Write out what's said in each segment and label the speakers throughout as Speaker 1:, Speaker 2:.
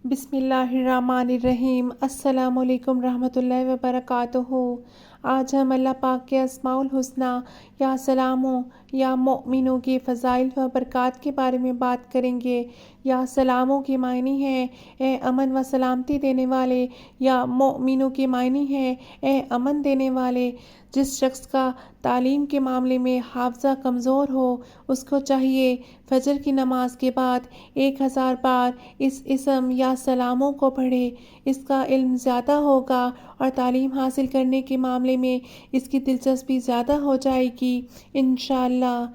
Speaker 1: بسم اللہ الرحمن الرحیم۔ السلام علیکم رحمۃ اللہ وبرکاتہ۔ آج ہم اللہ پاک کے اسماء الحسنی یا سلاموں یا مؤمنوں کے فضائل و برکات کے بارے میں بات کریں گے۔ یا سلاموں کے معنی ہیں اے امن و سلامتی دینے والے، یا مؤمنوں کے معنی ہیں اے امن دینے والے۔ جس شخص کا تعلیم کے معاملے میں حافظہ کمزور ہو، اس کو چاہیے فجر کی نماز کے بعد 1000 بار اس اسم یا سلاموں کو پڑھے۔ اس کا علم زیادہ ہوگا اور تعلیم حاصل کرنے کے معاملے میں اس کی دلچسپی زیادہ ہو جائے گی انشاءاللہ۔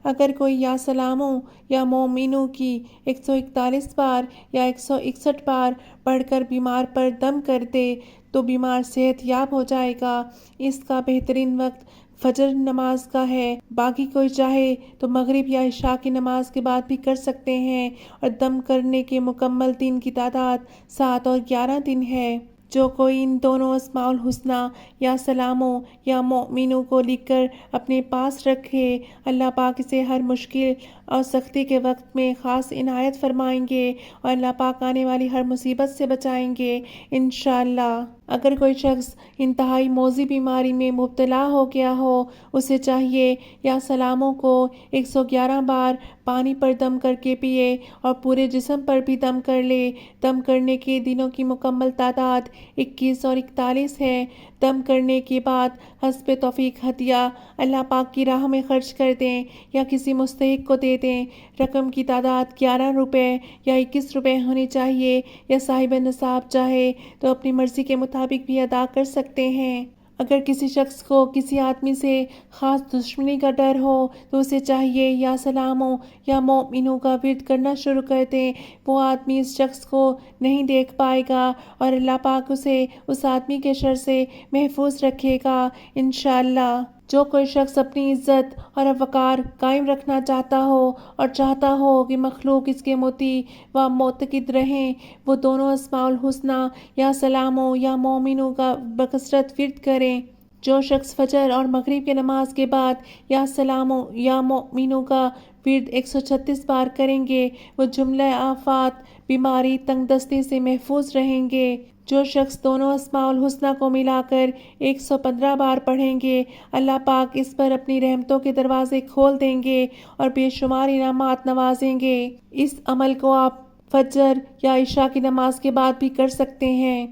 Speaker 1: اگر کوئی یا سلاموں یا مومنوں کی 141 بار یا 161 بار پڑھ کر بیمار پر دم کر دے تو بیمار صحت یاب ہو جائے گا۔ اس کا بہترین وقت فجر نماز کا ہے، باقی کوئی چاہے تو مغرب یا عشاء کی نماز کے بعد بھی کر سکتے ہیں، اور دم کرنے کے مکمل دن کی تعداد 7 اور 11 دن ہے۔ جو کوئی ان دونوں اسماء الحسنی یا سلاموں یا مؤمنوں کو لکھ کر اپنے پاس رکھے، اللہ پاک اسے ہر مشکل اور سختی کے وقت میں خاص عنایت فرمائیں گے اور اللہ پاک آنے والی ہر مصیبت سے بچائیں گے انشاءاللہ۔ اگر کوئی شخص انتہائی موذی بیماری میں مبتلا ہو گیا ہو، اسے چاہیے یا سلاموں کو 111 بار پانی پر دم کر کے پیے اور پورے جسم پر بھی دم کر لے۔ دم کرنے کے دنوں کی مکمل تعداد 21 اور 41 ہے۔ دم کرنے کے بعد حسب توفیق ہدیہ اللہ پاک کی راہ میں خرچ کر دیں یا کسی مستحق کو دے دیں۔ رقم کی تعداد 11 روپے یا 21 روپے ہونی چاہیے، یا صاحب نصاب چاہے تو اپنی مرضی کے مطابق بھی ادا کر سکتے ہیں۔ اگر کسی شخص کو کسی آدمی سے خاص دشمنی کا ڈر ہو تو اسے چاہیے یا سلاموں یا مؤمنوں کا ورد کرنا شروع کر دیں۔ وہ آدمی اس شخص کو نہیں دیکھ پائے گا اور اللہ پاک اسے اس آدمی کے شر سے محفوظ رکھے گا انشاءاللہ۔ جو کوئی شخص اپنی عزت اور وقار قائم رکھنا چاہتا ہو اور چاہتا ہو کہ مخلوق اس کے مطیع و معتقد رہیں، وہ دونوں اسماء الحسنی یا سلاموں یا مومنوں کا بکثرت ورد کریں۔ جو شخص فجر اور مغرب کی نماز کے بعد یا سلاموں یا مؤمنوں کا ورد 136 بار کریں گے، وہ جملہ آفات، بیماری، تنگ دستی سے محفوظ رہیں گے۔ جو شخص دونوں اسماء الحسنی کو ملا کر 115 بار پڑھیں گے، اللہ پاک اس پر اپنی رحمتوں کے دروازے کھول دیں گے اور بے شمار انعامات نوازیں گے۔ اس عمل کو آپ فجر یا عشاء کی نماز کے بعد بھی کر سکتے ہیں۔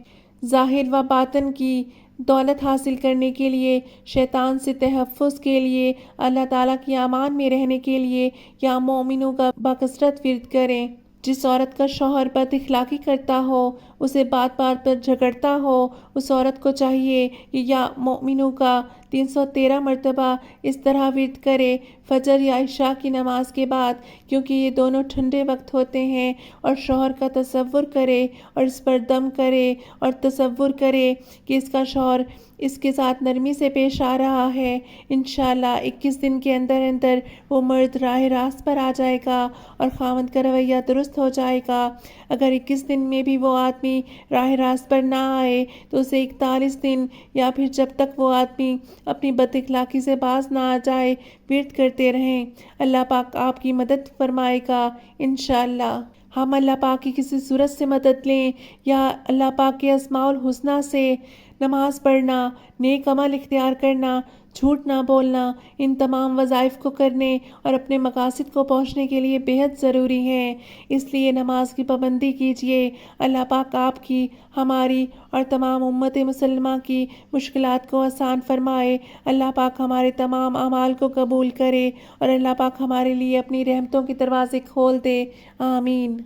Speaker 1: ظاہر و باطن کی دولت حاصل کرنے کے لیے، شیطان سے تحفظ کے لیے، اللہ تعالیٰ کی امان میں رہنے کے لیے یا مومنوں کا بکثرت ورد کریں۔ جس عورت کا شوہر بد اخلاقی کرتا ہو، اسے بات بات پر جھگڑتا ہو، اس عورت کو چاہیے کہ یا مؤمنوں کا 313 مرتبہ اس طرح ورد کرے فجر یا عشاء کی نماز کے بعد، کیونکہ یہ دونوں ٹھنڈے وقت ہوتے ہیں، اور شوہر کا تصور کرے اور اس پر دم کرے اور تصور کرے کہ اس کا شوہر اس کے ساتھ نرمی سے پیش آ رہا ہے۔ انشاءاللہ 21 دن کے اندر اندر وہ مرد راہ راست پر آ جائے گا اور خاوند کا رویہ درست ہو جائے گا۔ اگر 21 دن میں بھی وہ آدمی راہ راست پر نہ آئے تو اسے 41 دن یا پھر جب تک وہ آدمی اپنی بد اخلاقی سے باز نہ آ جائے ورد کرتے رہیں۔ اللہ پاک آپ کی مدد فرمائے گا انشاءاللہ۔ ہم اللہ پاک کی کسی صورت سے مدد لیں یا اللہ پاک کے اسماء الحسنی سے نماز پڑھنا، نیک عمل اختیار کرنا، جھوٹ نہ بولنا، ان تمام وظائف کو کرنے اور اپنے مقاصد کو پہنچنے کے لیے بہت ضروری ہیں۔ اس لیے نماز کی پابندی کیجیے۔ اللہ پاک آپ کی، ہماری اور تمام امت مسلمہ کی مشکلات کو آسان فرمائے۔ اللہ پاک ہمارے تمام اعمال کو قبول کرے اور اللہ پاک ہمارے لیے اپنی رحمتوں کے دروازے کھول دے، آمین۔